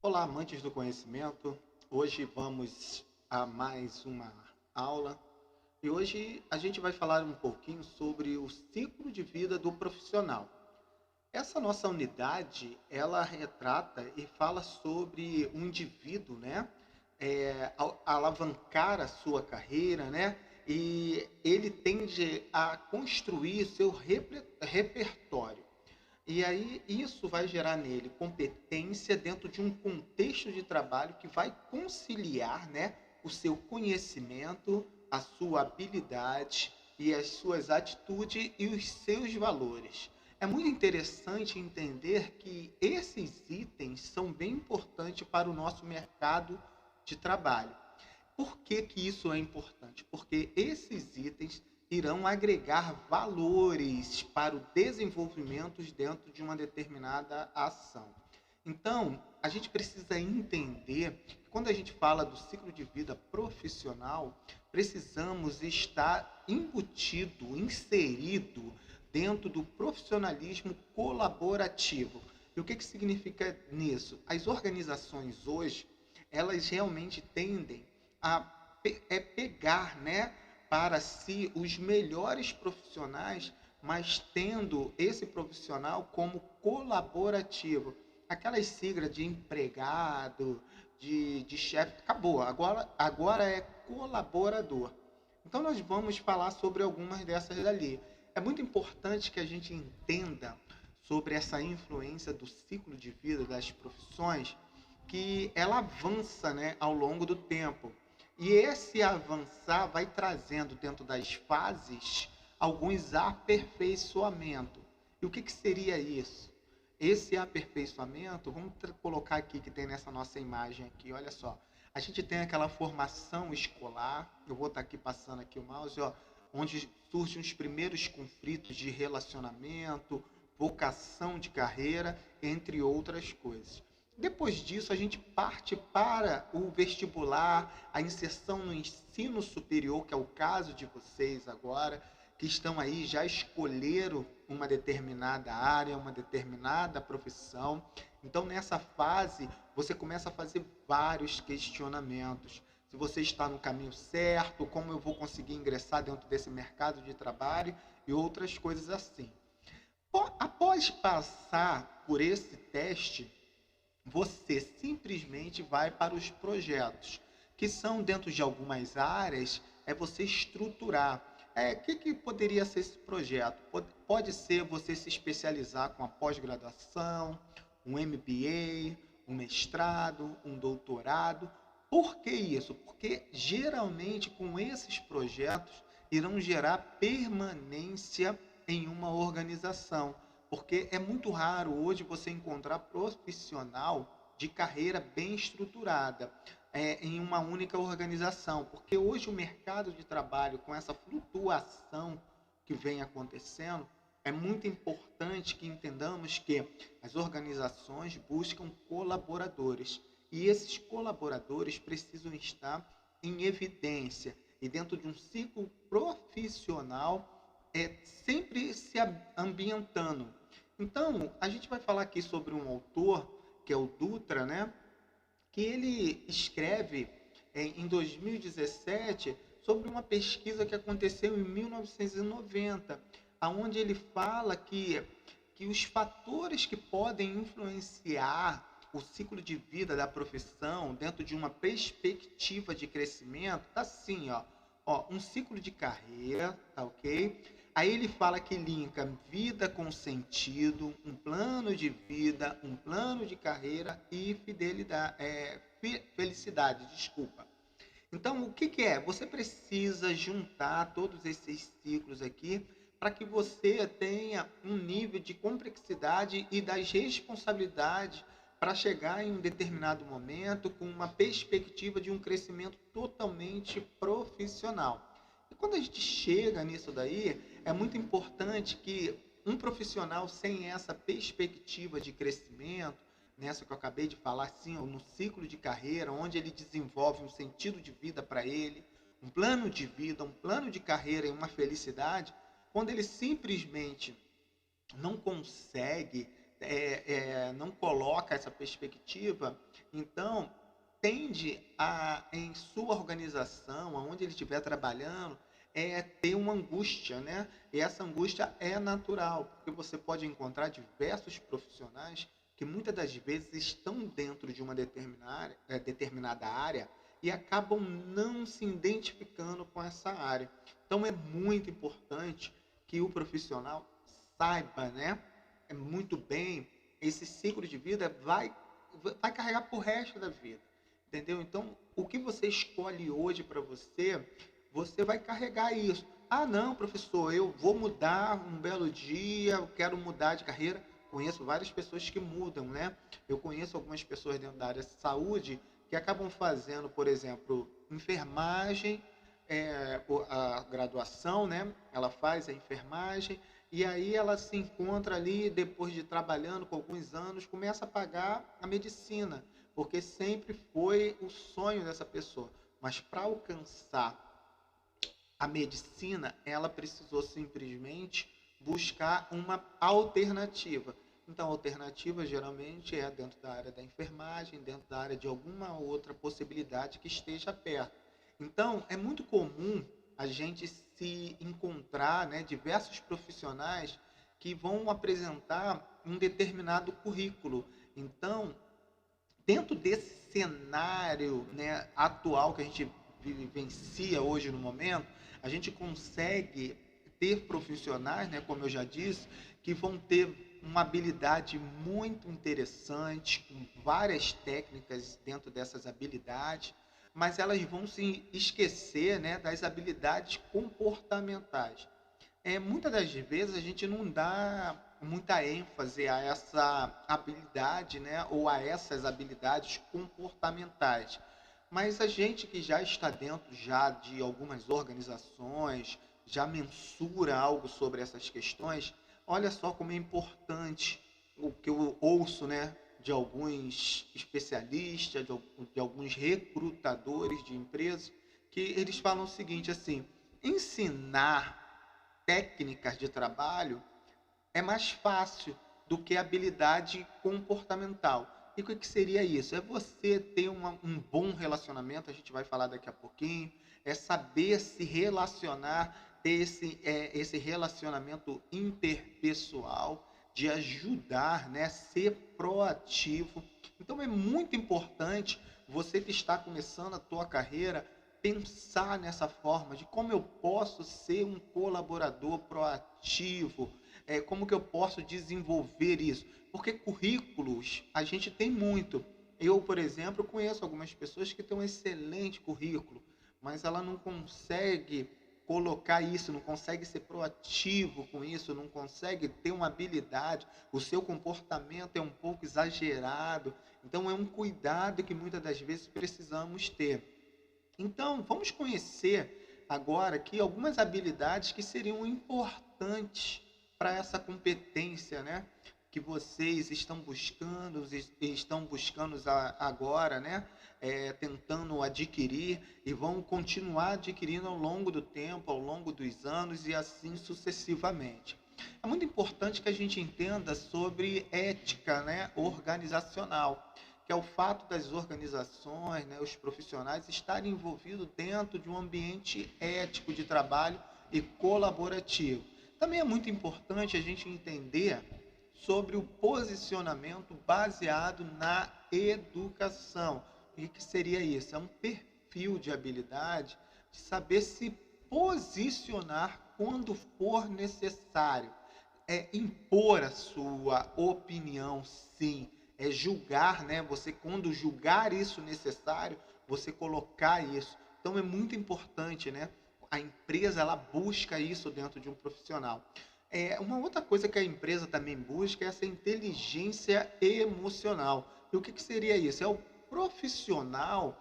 Olá, amantes do conhecimento. Hoje vamos a mais uma aula e hoje a gente vai falar um pouquinho sobre o ciclo de vida do profissional. Essa nossa unidade, ela retrata e fala sobre um indivíduo, né? Alavancar a sua carreira, né? E ele tende a construir seu repertório. E aí isso vai gerar nele competência dentro de um contexto de trabalho que vai conciliar, né, o seu conhecimento, a sua habilidade e as suas atitudes e os seus valores. É muito interessante entender que esses itens são bem importantes para o nosso mercado de trabalho. Por que que isso é importante? Porque esses itens irão agregar valores para o desenvolvimento dentro de uma determinada ação. Então, a gente precisa entender que quando a gente fala do ciclo de vida profissional, precisamos estar embutido, inserido dentro do profissionalismo colaborativo. E o que que significa nisso? As organizações hoje, elas realmente tendem a pegar, né, para si os melhores profissionais, mas tendo esse profissional como colaborativo. Aquelas siglas de empregado, de chefe, acabou. Agora é colaborador. Então nós vamos falar sobre algumas dessas dali. É muito importante que a gente entenda sobre essa influência do ciclo de vida das profissões, que ela avança, né, ao longo do tempo. E esse avançar vai trazendo dentro das fases alguns aperfeiçoamentos. E o que, que seria isso? Esse aperfeiçoamento, vamos colocar aqui que tem nessa nossa imagem aqui, olha só. A gente tem aquela formação escolar, eu vou estar aqui passando aqui o mouse, ó, onde surgem os primeiros conflitos de relacionamento, vocação de carreira, entre outras coisas. Depois disso, a gente parte para o vestibular, a inserção no ensino superior, que é o caso de vocês agora, que estão aí, já escolheram uma determinada área, uma determinada profissão. Então, nessa fase, você começa a fazer vários questionamentos. Se você está no caminho certo, como eu vou conseguir ingressar dentro desse mercado de trabalho e outras coisas assim. Após passar por esse teste, você simplesmente vai para os projetos, que são dentro de algumas áreas, é você estruturar. Que poderia ser esse projeto? Pode ser você se especializar com a pós-graduação, um MBA, um mestrado, um doutorado. Por que isso? Porque geralmente com esses projetos irão gerar permanência em uma organização. Porque é muito raro hoje você encontrar profissional de carreira bem estruturada em uma única organização. Porque hoje o mercado de trabalho, com essa flutuação que vem acontecendo, é muito importante que entendamos que as organizações buscam colaboradores. E esses colaboradores precisam estar em evidência. E dentro de um ciclo profissional, sempre se ambientando. Então, a gente vai falar aqui sobre um autor, que é o Dutra, né? Que ele escreve em 2017 sobre uma pesquisa que aconteceu em 1990, aonde ele fala que os fatores que podem influenciar o ciclo de vida da profissão dentro de uma perspectiva de crescimento, tá assim, ó, um ciclo de carreira, tá ok? Aí ele fala que linka vida com sentido, um plano de vida, um plano de carreira e fidelidade, felicidade, desculpa. Então, o que, que é? Você precisa juntar todos esses ciclos aqui para que você tenha um nível de complexidade e das responsabilidades para chegar em um determinado momento com uma perspectiva de um crescimento totalmente profissional. E quando a gente chega nisso daí, é muito importante que um profissional sem essa perspectiva de crescimento, nessa que eu acabei de falar, assim, no ciclo de carreira, onde ele desenvolve um sentido de vida para ele, um plano de vida, um plano de carreira e uma felicidade, quando ele simplesmente não consegue não coloca essa perspectiva, então tende a, em sua organização, aonde ele estiver trabalhando, ter uma angústia, né? E essa angústia é natural, porque você pode encontrar diversos profissionais que muitas das vezes estão dentro de uma determinada área e acabam não se identificando com essa área. Então é muito importante que o profissional saiba, né? Muito bem, esse ciclo de vida vai carregar pro resto da vida, entendeu? Então, o que você escolhe hoje para você, você vai carregar isso. Ah, não, professor, eu vou mudar um belo dia, eu quero mudar de carreira. Conheço várias pessoas que mudam, né? Eu conheço algumas pessoas dentro da área de saúde que acabam fazendo, por exemplo, enfermagem, a graduação, né? Ela faz a enfermagem e aí ela se encontra ali, depois de trabalhando com alguns anos, começa a pagar a medicina, porque sempre foi o sonho dessa pessoa. Mas para alcançar a medicina, ela precisou simplesmente buscar uma alternativa. Então, a alternativa geralmente é dentro da área da enfermagem, dentro da área de alguma outra possibilidade que esteja perto. Então, é muito comum a gente se encontrar, né, diversos profissionais que vão apresentar um determinado currículo. Então, dentro desse cenário, né, atual que a gente vivencia hoje no momento, a gente consegue ter profissionais, né, como eu já disse, que vão ter uma habilidade muito interessante, com várias técnicas dentro dessas habilidades, mas elas vão se esquecer, né, das habilidades comportamentais. Muitas das vezes a gente não dá muita ênfase a essa habilidade, né, ou a essas habilidades comportamentais. Mas a gente que já está dentro já de algumas organizações, já mensura algo sobre essas questões, olha só como é importante o que eu ouço, né, de alguns especialistas, de alguns recrutadores de empresas, que eles falam o seguinte, assim, ensinar técnicas de trabalho é mais fácil do que habilidade comportamental. E o que seria isso? É você ter um bom relacionamento, a gente vai falar daqui a pouquinho, é saber se relacionar, ter esse relacionamento interpessoal, de ajudar, né, ser proativo. Então é muito importante você que está começando a tua carreira pensar nessa forma de como eu posso ser um colaborador proativo, como que eu posso desenvolver isso? Porque currículos a gente tem muito. Eu, por exemplo, conheço algumas pessoas que têm um excelente currículo, mas ela não consegue colocar isso, não consegue ser proativo com isso, não consegue ter uma habilidade, o seu comportamento é um pouco exagerado. Então é um cuidado que muitas das vezes precisamos ter. Então, vamos conhecer agora aqui algumas habilidades que seriam importantes para essa competência, né? Que vocês estão buscando agora, né? Tentando adquirir e vão continuar adquirindo ao longo do tempo, ao longo dos anos e assim sucessivamente. É muito importante que a gente entenda sobre ética, né, organizacional, que é o fato das organizações, né, os profissionais estarem envolvidos dentro de um ambiente ético de trabalho e colaborativo. Também é muito importante a gente entender sobre o posicionamento baseado na educação. O que seria isso? É um perfil de habilidade de saber se posicionar quando for necessário. É impor a sua opinião, sim. É julgar, né? Você, quando julgar isso necessário, você colocar isso. Então é muito importante, né? A empresa ela busca isso dentro de um profissional. Uma outra coisa que a empresa também busca é essa inteligência emocional. E o que seria isso? É o profissional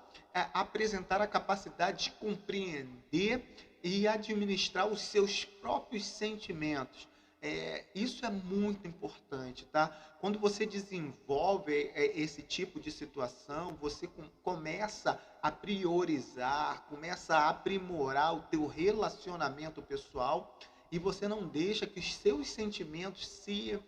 apresentar a capacidade de compreender e administrar os seus próprios sentimentos. Isso é muito importante, tá? Quando você desenvolve esse tipo de situação, você começa a priorizar, começa a aprimorar o teu relacionamento pessoal e você não deixa que os seus sentimentos se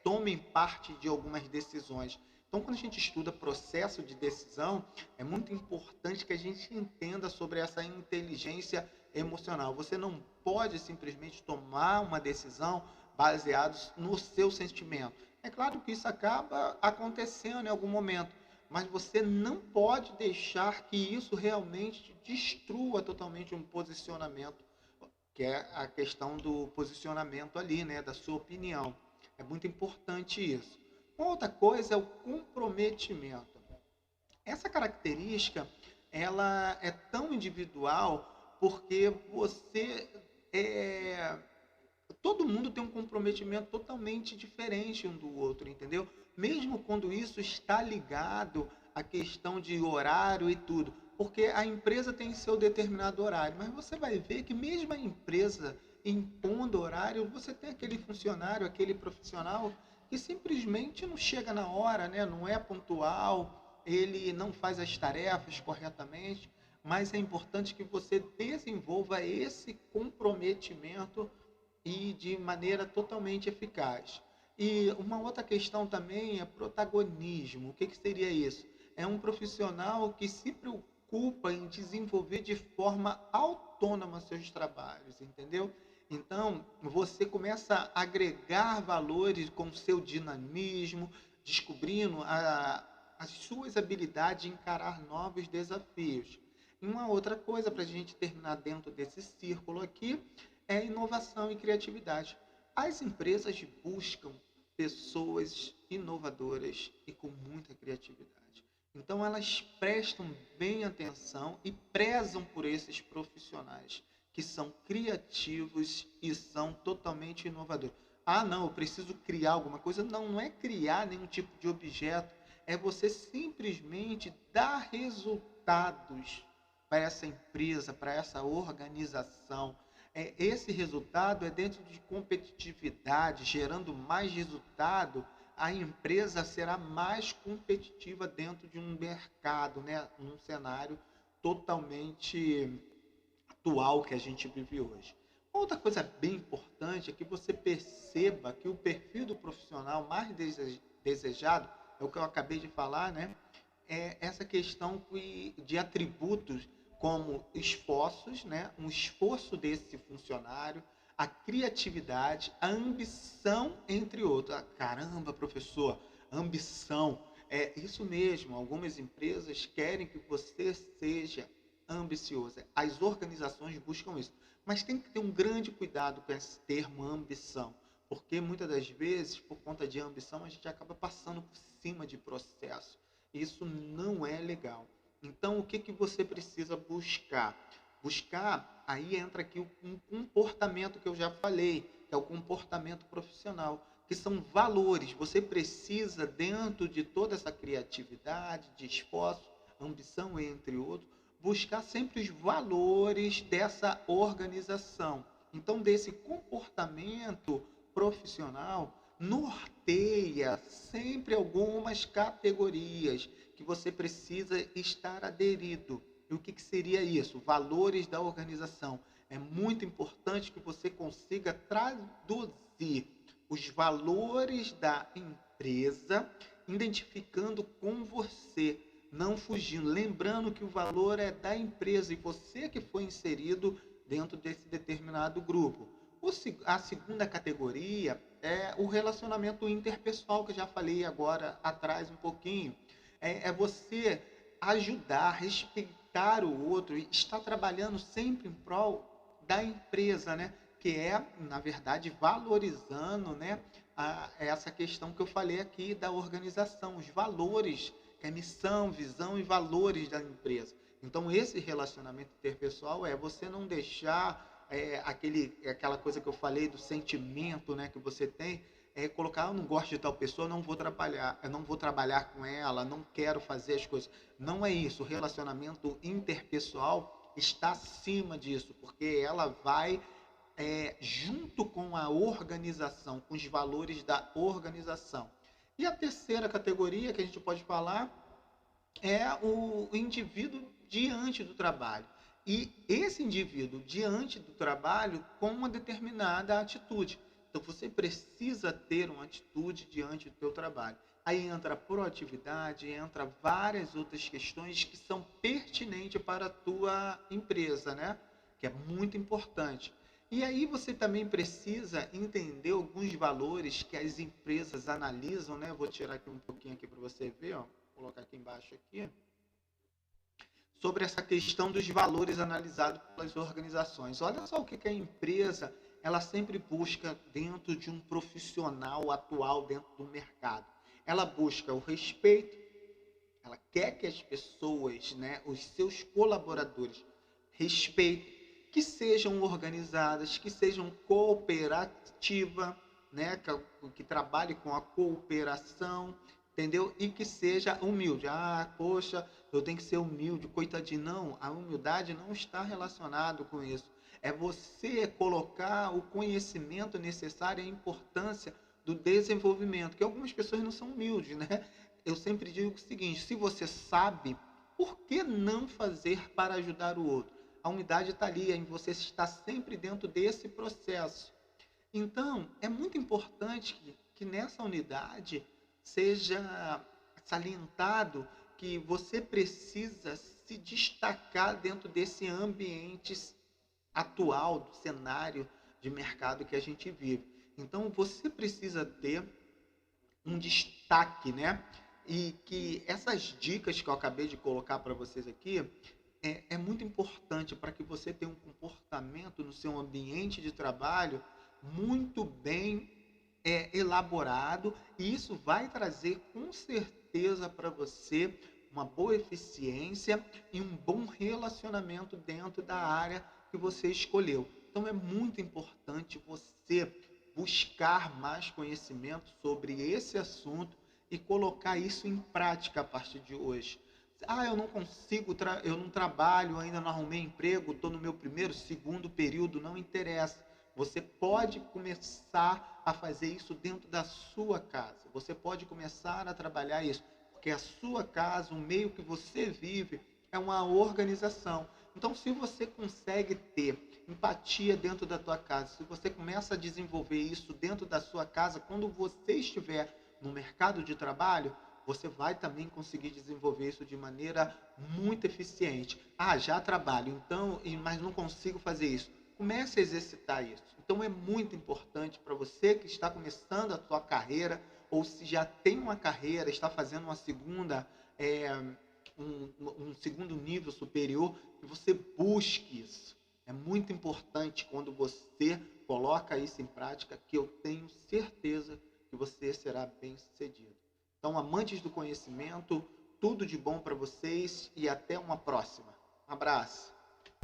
tomem parte de algumas decisões. Então, quando a gente estuda processo de decisão, é muito importante que a gente entenda sobre essa inteligência emocional. Você não pode simplesmente tomar uma decisão baseada no seu sentimento. É claro que isso acaba acontecendo em algum momento, mas você não pode deixar que isso realmente destrua totalmente um posicionamento, que é a questão do posicionamento ali, né, da sua opinião. É muito importante isso. Uma outra coisa é o comprometimento. Essa característica, ela é tão individual porque é, todo mundo tem um comprometimento totalmente diferente um do outro, entendeu? Mesmo quando isso está ligado à questão de horário e tudo, porque a empresa tem seu determinado horário, mas você vai ver que mesmo a empresa impondo horário, você tem aquele funcionário, aquele profissional que simplesmente não chega na hora, né? Não é pontual, ele não faz as tarefas corretamente, mas é importante que você desenvolva esse comprometimento e de maneira totalmente eficaz. E uma outra questão também é protagonismo. O que seria isso? É um profissional que se preocupa em desenvolver de forma autônoma seus trabalhos, entendeu? Então, você começa a agregar valores com o seu dinamismo, descobrindo as suas habilidades de encarar novos desafios. E uma outra coisa, para a gente terminar dentro desse círculo aqui, é inovação e criatividade. As empresas buscam pessoas inovadoras e com muita criatividade. Então, elas prestam bem atenção e prezam por esses profissionais que são criativos e são totalmente inovadores. Ah, não, eu preciso criar alguma coisa. Não, não é criar nenhum tipo de objeto. É você simplesmente dar resultados para essa empresa, para essa organização. Esse resultado é dentro de competitividade, gerando mais resultado, a empresa será mais competitiva dentro de um mercado, né? Num cenário totalmente atual que a gente vive hoje. Outra coisa bem importante é que você perceba que o perfil do profissional mais desejado, é o que eu acabei de falar, né? É essa questão de atributos como esforços, né? Um esforço desse funcionário, a criatividade, a ambição, entre outros. Ah, caramba, professor, ambição. É isso mesmo, algumas empresas querem que você seja ambicioso. As organizações buscam isso. Mas tem que ter um grande cuidado com esse termo ambição, porque muitas das vezes, por conta de ambição, a gente acaba passando por cima de processo. Isso não é legal. Então, o que você precisa buscar? Buscar, aí entra aqui um comportamento que eu já falei, que é o comportamento profissional, que são valores. Você precisa, dentro de toda essa criatividade, de esforço, ambição, entre outros, buscar sempre os valores dessa organização. Então, desse comportamento profissional, norteia sempre algumas categorias que você precisa estar aderido. E o que seria isso? Valores da organização. É muito importante que você consiga traduzir os valores da empresa, identificando com você, não fugindo, lembrando que o valor é da empresa e você que foi inserido dentro desse determinado grupo. A segunda categoria é o relacionamento interpessoal, que eu já falei agora atrás um pouquinho. É você ajudar, respeitar o outro e estar trabalhando sempre em prol da empresa, né? Que é, na verdade, valorizando, né, essa questão que eu falei aqui da organização, os valores, que é missão, visão e valores da empresa. Então, esse relacionamento interpessoal é você não deixar aquela coisa que eu falei do sentimento, né, que você tem, colocar, eu não gosto de tal pessoa, eu não vou trabalhar com ela, não quero fazer as coisas. Não é isso. O relacionamento interpessoal está acima disso, porque ela vai junto com a organização, com os valores da organização. E a terceira categoria que a gente pode falar é o indivíduo diante do trabalho. E esse indivíduo diante do trabalho com uma determinada atitude. Então você precisa ter uma atitude diante do teu trabalho. Aí entra a proatividade, entra várias outras questões que são pertinentes para a tua empresa, né? Que é muito importante. E aí você também precisa entender alguns valores que as empresas analisam, né? Vou tirar aqui um pouquinho aqui para você ver, ó. Vou colocar aqui embaixo aqui. Sobre essa questão dos valores analisados pelas organizações. Olha só o que a empresa ela sempre busca dentro de um profissional atual dentro do mercado. Ela busca o respeito, ela quer que as pessoas, né, os seus colaboradores, respeitem, que sejam organizadas, que sejam cooperativas, né, que trabalhe com a cooperação, entendeu? E que seja humilde. Ah, poxa, eu tenho que ser humilde, coitadinho. Não, a humildade não está relacionada com isso. É você colocar o conhecimento necessário e a importância do desenvolvimento, que algumas pessoas não são humildes, né? Eu sempre digo o seguinte: se você sabe, por que não fazer para ajudar o outro? A humildade está ali, em você estar sempre dentro desse processo. Então, é muito importante que nessa unidade seja salientado que você precisa se destacar dentro desse ambiente atual, do cenário de mercado que a gente vive. Então, você precisa ter um destaque, né? E que essas dicas que eu acabei de colocar para vocês aqui é muito importante para que você tenha um comportamento no seu ambiente de trabalho muito bem elaborado, e isso vai trazer com certeza para você uma boa eficiência e um bom relacionamento dentro da área que você escolheu. Então é muito importante você buscar mais conhecimento sobre esse assunto e colocar isso em prática a partir de hoje. Ah, eu não consigo, eu não trabalho, ainda não arrumei emprego, estou no meu primeiro, segundo período, não interessa. Você pode começar a fazer isso dentro da sua casa. Você pode começar a trabalhar isso, porque a sua casa, o meio que você vive, é uma organização. Então, se você consegue ter empatia dentro da tua casa, se você começa a desenvolver isso dentro da sua casa, quando você estiver no mercado de trabalho, você vai também conseguir desenvolver isso de maneira muito eficiente. Ah, já trabalho, então, mas não consigo fazer isso. Comece a exercitar isso. Então é muito importante para você que está começando a sua carreira, ou se já tem uma carreira, está fazendo uma segunda, um segundo nível superior, que você busque isso. É muito importante quando você coloca isso em prática, que eu tenho certeza que você será bem sucedido. Então, amantes do conhecimento, tudo de bom para vocês e até uma próxima. Um abraço.